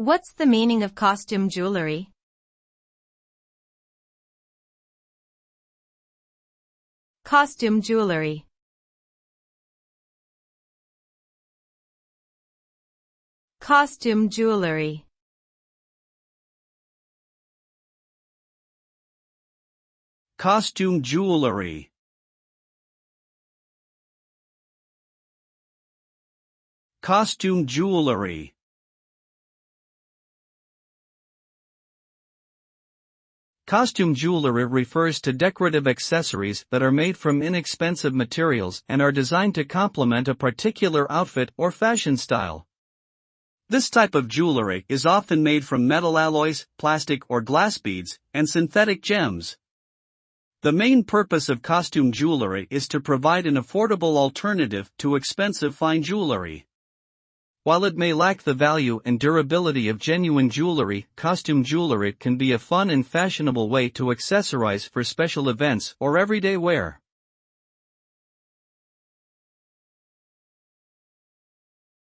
What's the meaning of costume jewelry? Costume jewelry. Costume jewelry. Costume jewelry. Costume jewelry. Costume jewelry refers to decorative accessories that are made from inexpensive materials and are designed to complement a particular outfit or fashion style. This type of jewelry is often made from metal alloys, plastic or glass beads, and synthetic gems. The main purpose of costume jewelry is to provide an affordable alternative to expensive fine jewelry. While it may lack the value and durability of genuine jewelry, costume jewelry can be a fun and fashionable way to accessorize for special events or everyday wear.